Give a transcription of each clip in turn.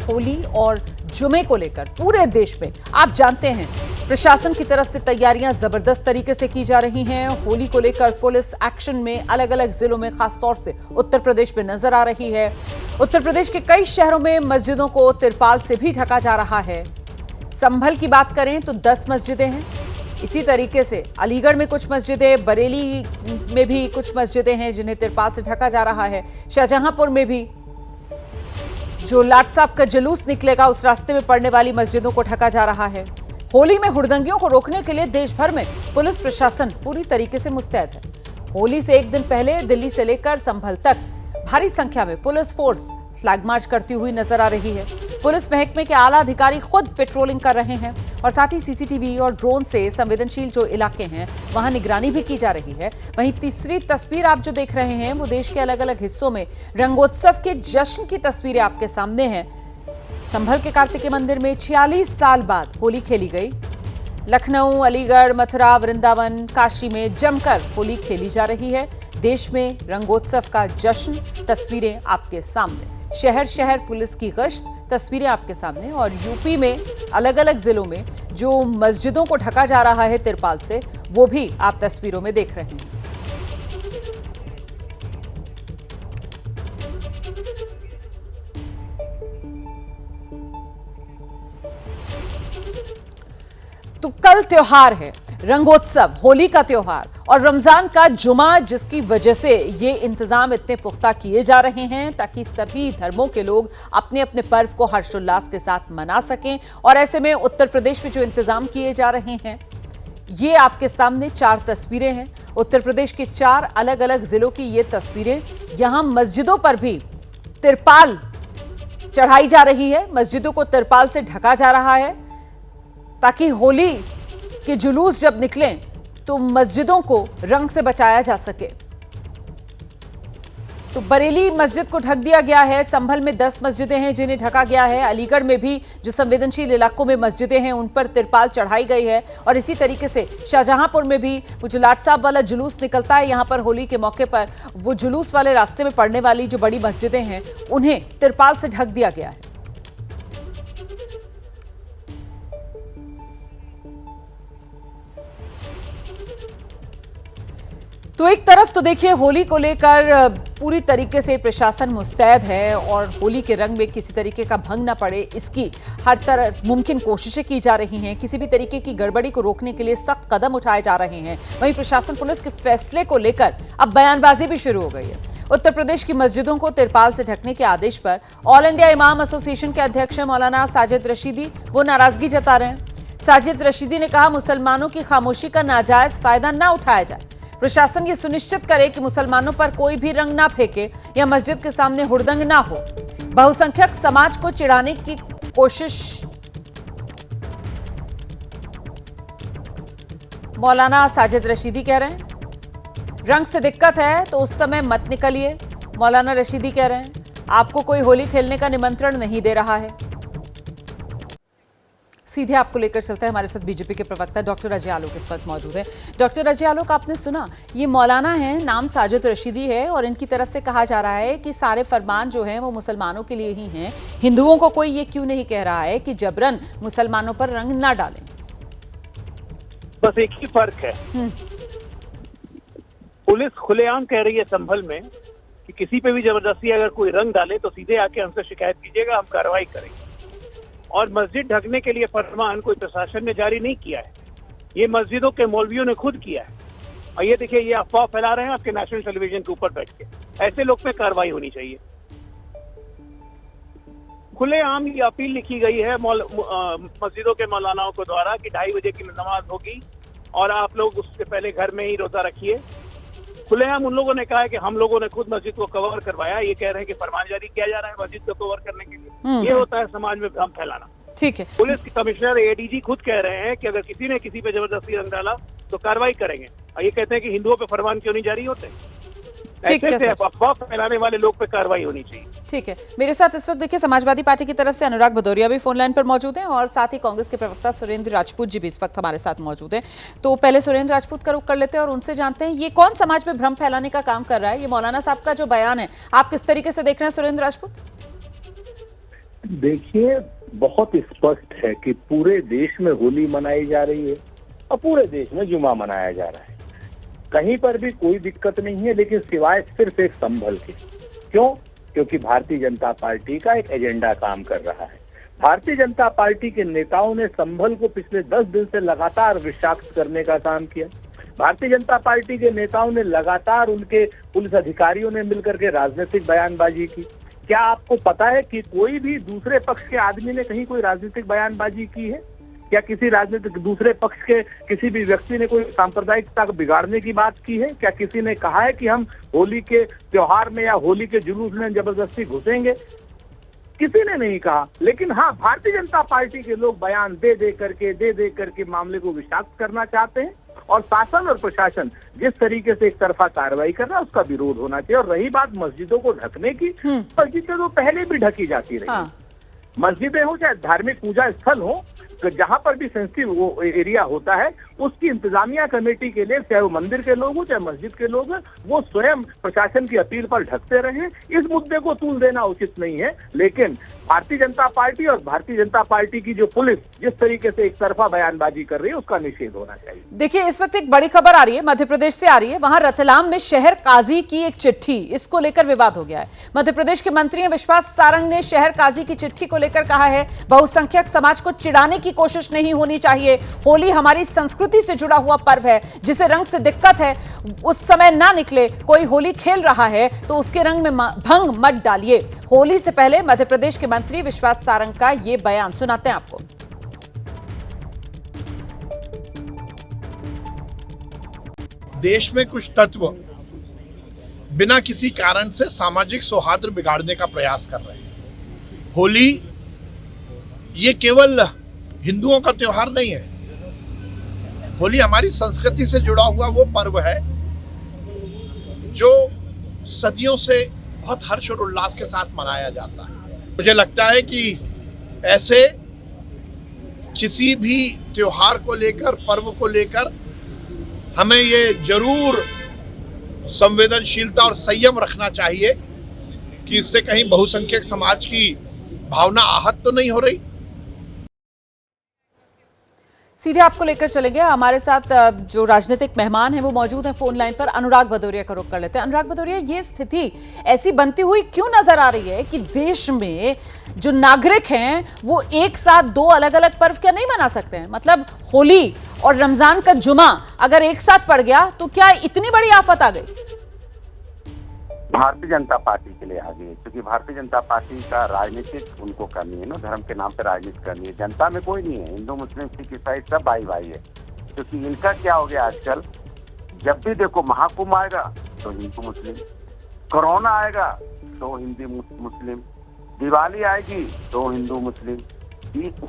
होली और जुमे को लेकर पूरे देश में आप जानते हैं प्रशासन की तरफ से तैयारियां जबरदस्त तरीके से की जा रही हैं। होली को लेकर पुलिस एक्शन में अलग अलग जिलों में, खासतौर से उत्तर प्रदेश में नजर आ रही है। उत्तर प्रदेश के कई शहरों में मस्जिदों को तिरपाल से भी ढका जा रहा है। संभल की बात करें तो 10 मस्जिदें हैं। इसी तरीके से अलीगढ़ में कुछ मस्जिदें, बरेली में भी कुछ मस्जिदें हैं जिन्हें तिरपाल से ढका जा रहा है। शाहजहांपुर में भी जो लाट साहब का जुलूस निकलेगा उस रास्ते में पड़ने वाली मस्जिदों को ढका जा रहा है। होली में हुड़दंगियों को रोकने के लिए देश भर में पुलिस प्रशासन पूरी तरीके से मुस्तैद है। होली से एक दिन पहले दिल्ली से लेकर संभल तक भारी संख्या में पुलिस फोर्स फ्लैग मार्च करती हुई नजर आ रही है। पुलिस महकमे के आला अधिकारी खुद पेट्रोलिंग कर रहे हैं और साथ ही सीसीटीवी और ड्रोन से संवेदनशील जो इलाके हैं वहां निगरानी भी की जा रही है। वहीं तीसरी तस्वीर आप जो देख रहे हैं वो देश के अलग अलग हिस्सों में रंगोत्सव के जश्न की तस्वीरें आपके सामने हैं। संभल के कार्तिकेय मंदिर में 46 साल बाद होली खेली गई। लखनऊ, अलीगढ़, मथुरा, वृंदावन, काशी में जमकर होली खेली जा रही है। देश में रंगोत्सव का जश्न, तस्वीरें आपके सामने। शहर शहर पुलिस की गश्त, तस्वीरें आपके सामने। और यूपी में अलग अलग जिलों में जो मस्जिदों को ढका जा रहा है तिरपाल से, वो भी आप तस्वीरों में देख रहे हैं। तो कल त्योहार है, रंगोत्सव, होली का त्योहार और रमजान का जुमा, जिसकी वजह से ये इंतजाम इतने पुख्ता किए जा रहे हैं ताकि सभी धर्मों के लोग अपने अपने पर्व को हर्षोल्लास के साथ मना सकें। और ऐसे में उत्तर प्रदेश में जो इंतजाम किए जा रहे हैं, ये आपके सामने 4 तस्वीरें हैं। उत्तर प्रदेश के 4 अलग अलग जिलों की ये तस्वीरें। यहां मस्जिदों पर भी तिरपाल चढ़ाई जा रही है, मस्जिदों को तिरपाल से ढका जा रहा है ताकि होली के जुलूस जब निकलें तो मस्जिदों को रंग से बचाया जा सके। तो बरेली मस्जिद को ढक दिया गया है। संभल में 10 मस्जिदें हैं जिन्हें ढका गया है। अलीगढ़ में भी जो संवेदनशील इलाकों में मस्जिदें हैं उन पर तिरपाल चढ़ाई गई है। और इसी तरीके से शाहजहांपुर में भी वो जो लाट साहब वाला जुलूस निकलता है, यहां पर होली के मौके पर वो जुलूस वाले रास्ते में पड़ने वाली जो बड़ी मस्जिदें हैं उन्हें तिरपाल से ढक दिया गया है। तो एक तरफ तो देखिए होली को लेकर पूरी तरीके से प्रशासन मुस्तैद है और होली के रंग में किसी तरीके का भंग ना पड़े, इसकी हर तरह मुमकिन कोशिशें की जा रही हैं। किसी भी तरीके की गड़बड़ी को रोकने के लिए सख्त कदम उठाए जा रहे हैं। वहीं प्रशासन पुलिस के फैसले को लेकर अब बयानबाजी भी शुरू हो गई है। उत्तर प्रदेश की मस्जिदों को तिरपाल से ढकने के आदेश पर ऑल इंडिया इमाम एसोसिएशन के अध्यक्ष मौलाना साजिद रशीदी वो नाराजगी जता रहे हैं। साजिद रशीदी ने कहा, मुसलमानों की खामोशी का नाजायज फायदा न उठाया जाए। प्रशासन ये सुनिश्चित करे कि मुसलमानों पर कोई भी रंग ना फेंके या मस्जिद के सामने हुड़दंग ना हो। बहुसंख्यक समाज को चिढ़ाने की कोशिश मौलाना साजिद रशीदी कह रहे हैं। रंग से दिक्कत है तो उस समय मत निकलिए, मौलाना रशीदी कह रहे हैं। आपको कोई होली खेलने का निमंत्रण नहीं दे रहा है। सीधे आपको लेकर चलते हैं, हमारे साथ बीजेपी के प्रवक्ता डॉक्टर अजय आलोक इस वक्त मौजूद है। डॉक्टर अजय आलोक, आपने सुना, ये मौलाना हैं, नाम साजिद रशीदी है और इनकी तरफ से कहा जा रहा है कि सारे फरमान जो हैं वो मुसलमानों के लिए ही हैं। हिंदुओं को कोई ये क्यों नहीं कह रहा है कि जबरन मुसलमानों पर रंग ना डालें? बस एक ही फर्क है, पुलिस खुलेआम कह रही है संभल में कि किसी पे भी जबरदस्ती अगर कोई रंग डाले तो सीधे आके हमसे शिकायत कीजिएगा, हम कार्रवाई करेंगे। और मस्जिद ढकने के लिए फरमान कोई प्रशासन ने जारी नहीं किया है, ये मस्जिदों के मौलवियों ने खुद किया है। और ये देखिए, ये अफवाह फैला रहे हैं आपके नेशनल टेलीविजन के ऊपर बैठ के। ऐसे लोग पे कार्रवाई होनी चाहिए। खुलेआम ये अपील लिखी गई है मस्जिदों के मौलानाओं को द्वारा कि 2:30 बजे की नमाज होगी और आप लोग उससे पहले घर में ही रोजा रखिए। खुलेआम उन लोगों ने कहा है कि हम लोगों ने खुद मस्जिद को कवर करवाया। ये कह रहे हैं कि फरमान जारी किया जा रहा है मस्जिद को कवर करने के लिए। ये होता है समाज में भ्रम फैलाना। ठीक है। पुलिस के कमिश्नर एडीजी खुद कह रहे हैं कि अगर किसी ने किसी पे जबरदस्ती रंग डाला तो कार्रवाई करेंगे। और ये कहते हैं कि हिंदुओं पे फरमान क्यों नहीं जारी होते? ऐसे अफवाह फैलाने वाले लोग पे कार्रवाई होनी चाहिए। ठीक है, मेरे साथ इस वक्त देखिए समाजवादी पार्टी की तरफ से अनुराग भदौरिया भी फोन लाइन पर मौजूद हैं और साथ ही कांग्रेस के प्रवक्ता सुरेंद्र राजपूत जी भी इस वक्त हमारे साथ मौजूद हैं। तो पहले सुरेंद्र राजपूत का रुख कर लेते हैं और उनसे जानते हैं ये कौन समाज में भ्रम फैलाने का काम कर रहा है। ये मौलाना साहब का जो बयान है आप किस तरीके से देख रहे हैं सुरेंद्र राजपूत? देखिए, बहुत स्पष्ट है कि पूरे देश में होली मनाई जा रही है और पूरे देश में जुमा मनाया जा रहा है। कहीं पर भी कोई दिक्कत नहीं है, लेकिन सिवाय सिर्फ एक संभल के। क्यों? क्योंकि भारतीय जनता पार्टी का एक एजेंडा काम कर रहा है। भारतीय जनता पार्टी के नेताओं ने संभल को पिछले 10 दिन से लगातार विषाक्त करने का काम किया। भारतीय जनता पार्टी के नेताओं ने लगातार, उनके पुलिस अधिकारियों ने मिलकर के राजनीतिक बयानबाजी की। क्या आपको पता है कि कोई भी दूसरे पक्ष के आदमी ने कहीं कोई राजनीतिक बयानबाजी की है? क्या किसी राजनीतिक दूसरे पक्ष के किसी भी व्यक्ति ने कोई सांप्रदायिकता को बिगाड़ने की बात की है? क्या किसी ने कहा है कि हम होली के त्योहार में या होली के जुलूस में जबरदस्ती घुसेंगे? किसी ने नहीं कहा। लेकिन हाँ, भारतीय जनता पार्टी के लोग बयान दे दे करके मामले को विषाक्त करना चाहते हैं और शासन और प्रशासन जिस तरीके से एक तरफा कार्रवाई कर रहा है उसका विरोध होना चाहिए। और रही बात मस्जिदों को ढकने की, मस्जिदें तो पहले भी ढकी जाती रही। हाँ। मस्जिदें हो चाहे धार्मिक पूजा स्थल हो, तो जहां पर भी सेंसिटिव वो एरिया होता है उसकी इंतजामिया कमेटी के लिए, चाहे वो मंदिर के लोग हो चाहे मस्जिद के लोग हैं, वो स्वयं प्रशासन की अपील पर ढकते रहे। इस मुद्दे को तूल देना उचित नहीं है। लेकिन भारतीय जनता पार्टी और भारतीय जनता पार्टी की जो पुलिस जिस तरीके से एक तरफा बयानबाजी कर रही है उसका निषेध होना चाहिए। देखिए, इस वक्त एक बड़ी खबर आ रही है, मध्य प्रदेश से आ रही है। वहां रतलाम में शहर काजी की एक चिट्ठी, इसको लेकर विवाद हो गया है। मध्य प्रदेश के मंत्री विश्वास सारंग ने शहर काजी की चिट्ठी को लेकर कहा है, बहुसंख्यक समाज को चिढ़ाने की कोशिश नहीं होनी चाहिए। होली हमारी संस्कृति से जुड़ा हुआ पर्व है, जिसे रंग से दिक्कत है उस समय ना निकले। कोई होली खेल रहा है तो उसके रंग में भंग मत डालिए। होली से पहले मध्य प्रदेश के मंत्री विश्वास सारंग का यह बयान सुनाते हैं आपको। देश में कुछ तत्व बिना किसी कारण से सामाजिक सौहार्द बिगाड़ने का प्रयास कर रहे हैं। होली ये केवल हिंदुओं का त्योहार नहीं है। होली हमारी संस्कृति से जुड़ा हुआ वो पर्व है जो सदियों से बहुत हर्ष और उल्लास के साथ मनाया जाता है। मुझे लगता है कि ऐसे किसी भी त्योहार को लेकर, पर्व को लेकर हमें ये जरूर संवेदनशीलता और संयम रखना चाहिए कि इससे कहीं बहुसंख्यक समाज की भावना आहत तो नहीं हो रही। सीधे आपको लेकर चलेंगे, हमारे साथ जो राजनीतिक मेहमान हैं वो मौजूद हैं फोन लाइन पर। अनुराग भदौरिया का रुख कर लेते हैं। अनुराग भदौरिया, ये स्थिति ऐसी बनती हुई क्यों नजर आ रही है कि देश में जो नागरिक हैं वो एक साथ दो अलग अलग पर्व क्या नहीं मना सकते हैं? मतलब होली और रमजान का जुमा अगर एक साथ पड़ गया तो क्या इतनी बड़ी आफत आ गई? भारतीय जनता पार्टी के लिए आ गई, क्योंकि भारतीय जनता पार्टी का राजनीतिक उनको करनी है ना, धर्म के नाम पे राजनीति करनी है। जनता में कोई नहीं है, हिंदू मुस्लिम सिख ईसाई सब भाई भाई है। क्योंकि इनका क्या हो गया आजकल, जब भी देखो महाकुंभ आएगा तो हिंदू मुस्लिम, कोरोना आएगा तो हिंदू मुस्लिम, दिवाली आएगी तो हिंदू मुस्लिम,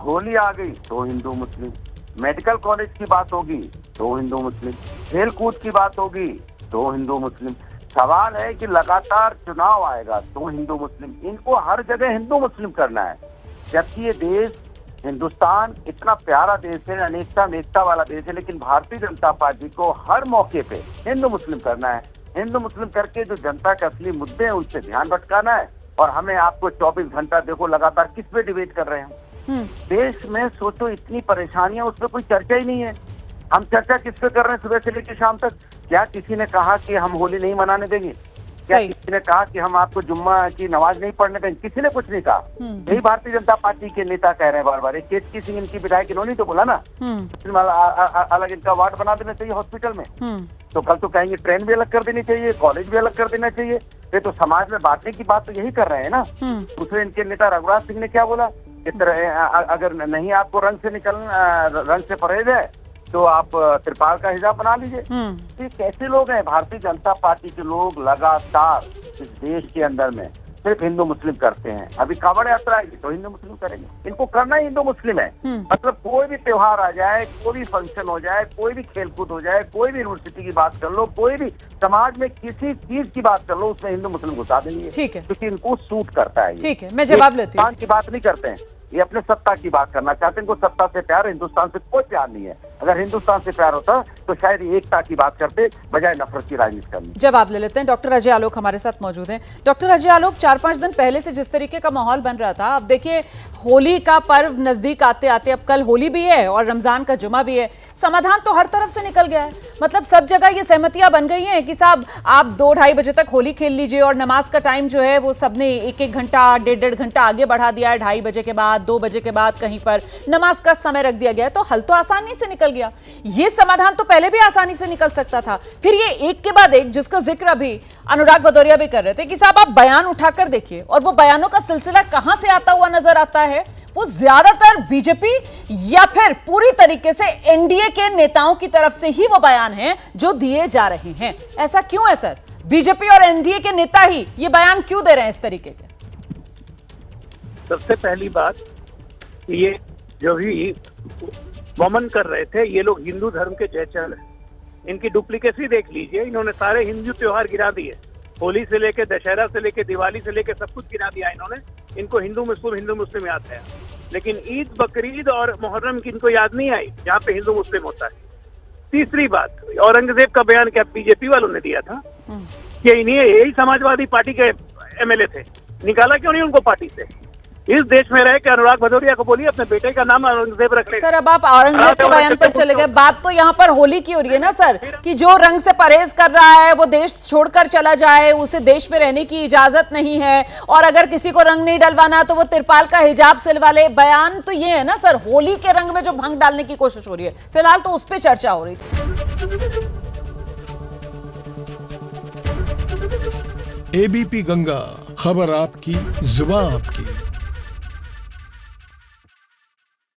होली आ गई तो हिंदू मुस्लिम, मेडिकल कॉलेज की बात होगी तो हिंदू मुस्लिम, खेल कूद की बात होगी तो हिंदू मुस्लिम। सवाल है कि लगातार चुनाव आएगा तो हिंदू मुस्लिम, इनको हर जगह हिंदू मुस्लिम करना है। जबकि ये देश हिंदुस्तान इतना प्यारा देश है, अनेकता एकता वाला देश है, लेकिन भारतीय जनता पार्टी को हर मौके पे हिंदू मुस्लिम करना है। हिंदू मुस्लिम करके जो जनता के असली मुद्दे हैं उनसे ध्यान भटकाना है। और हमें आपको 24 घंटा देखो लगातार किस पे डिबेट कर रहे हैं। देश में सोचो इतनी परेशानियां, उस पर कोई चर्चा ही नहीं है। हम चर्चा किस पे कर रहे हैं सुबह से लेकर शाम तक? क्या किसी ने कहा कि हम होली नहीं मनाने देंगे? क्या किसी ने कहा कि हम आपको जुम्मा की नमाज नहीं पढ़ने देंगे? किसी ने कुछ नहीं कहा। यही भारतीय जनता पार्टी के नेता कह रहे हैं बार बार। एक केतकी सिंह इनकी विधायक, इन्होंने तो बोला ना अलग इनका वार्ड बना देना चाहिए हॉस्पिटल में। तो कल तो कहेंगे ट्रेन भी अलग कर देनी चाहिए, कॉलेज भी अलग कर देना चाहिए। ये तो समाज में बांटने की बात तो यही कर रहे हैं ना। दूसरे इनके नेता रघुराज सिंह ने क्या बोला, अगर नहीं आपको रंग से निकलना, रंग से परहेज है तो आप त्रिपाल का हिजाब बना लीजिए। ये कैसे लोग हैं? भारतीय जनता पार्टी के लोग लगातार इस देश के अंदर में सिर्फ हिंदू मुस्लिम करते हैं। अभी कांवड़ यात्रा आएगी तो हिंदू मुस्लिम करेंगे, इनको करना ही हिंदू मुस्लिम है। मतलब कोई भी त्योहार आ जाए, कोई भी फंक्शन हो जाए, कोई भी खेलकूद हो जाए, कोई भी यूनिवर्सिटी की बात कर लो, कोई भी समाज में किसी चीज की बात कर लो, उसमें हिंदू मुस्लिम घुसा देंगे। ठीक है, क्योंकि इनको सूट करता है। ठीक है, मैं जवाब लेती हूँ। की बात नहीं करते हैं, ये अपने सत्ता की बात करना चाहते हैं। इनको सत्ता से प्यार, हिंदुस्तान से कोई प्यार नहीं है। अगर हिंदुस्तान से प्यार होता तो शायद एकता की बात करते बजाय नफरत की राजनीति करनी। जवाब ले लेते हैं। डॉक्टर अजय आलोक हमारे साथ मौजूद हैं। डॉक्टर अजय आलोक, 4-5 दिन पहले से जिस तरीके का माहौल बन रहा था, अब देखिए होली का पर्व नजदीक आते आते अब कल होली भी है और रमजान का जुमा भी है, समाधान तो हर तरफ से निकल गया है। मतलब सब जगह ये सहमतियां बन गई हैं कि साहब आप 2-2:30 बजे तक होली खेल लीजिए और नमाज का टाइम जो है वो सबने 1-1 घंटा 1.5 घंटा आगे बढ़ा दिया है। 2:30 बजे के बाद 2 बजे के बाद कहीं पर नमाज का समय रख दिया गया है। तो हल तो आसानी से निकल गया। ये समाधान तो पहले भी आसानी से निकल सकता था। फिर ये एक के बाद एक, जिसका जिक्र अभी अनुराग भदौरिया भी कर रहे थे कि साहब आप बयान उठाकर देखिए, और वो बयानों का सिलसिला कहां से आता हुआ नजर आता है, वो ज्यादातर बीजेपी या फिर पूरी तरीके से एनडीए के नेताओं की तरफ से ही वो बयान हैं जो दिए जा रहे हैं। ऐसा क्यों है सर? बीजेपी और एनडीए के नेता ही ये बयान क्यों दे रहे हैं इस तरीके के? सबसे पहली बात, ये जो भी वमन कर रहे थे, ये लोग हिंदू धर्म के जयचल हैं। इनकी डुप्लीकेसी देख लीजिए। इन्होंने सारे हिंदू त्योहार गिरा दिए, होली से लेके दशहरा से लेके दिवाली से लेके सब कुछ गिरा दिया इन्होंने। इनको हिंदू मुस्लिम याद है, लेकिन ईद, बकरीद और मुहर्रम की इनको याद नहीं आई, जहाँ पे हिंदू मुस्लिम होता है। तीसरी बात, औरंगजेब का बयान क्या बीजेपी वालों ने दिया था? कि इन्हीं यही समाजवादी पार्टी के एमएलए थे, निकाला क्यों नहीं उनको पार्टी से? इस देश में रहे कि अनुराग भदौरिया को बोलिए अपने बेटे का नाम औरंगजेब रख ले। सर अब आप औरंगजेब के बयान पर चले गए। बात तो यहाँ पर होली की हो रही है ना सर, कि जो रंग से परहेज कर रहा है वो देश छोड़कर चला जाए, उसे देश में रहने की इजाजत नहीं है, और अगर किसी को रंग नहीं डलवाना तो वो तिरपाल का हिजाब सिलवा ले। बयान तो ये है ना सर, होली के रंग में जो भंग डालने की कोशिश हो रही है, फिलहाल तो उस पर चर्चा हो रही थी। एबीपी गंगा, खबर आपकी, जुबान आपकी।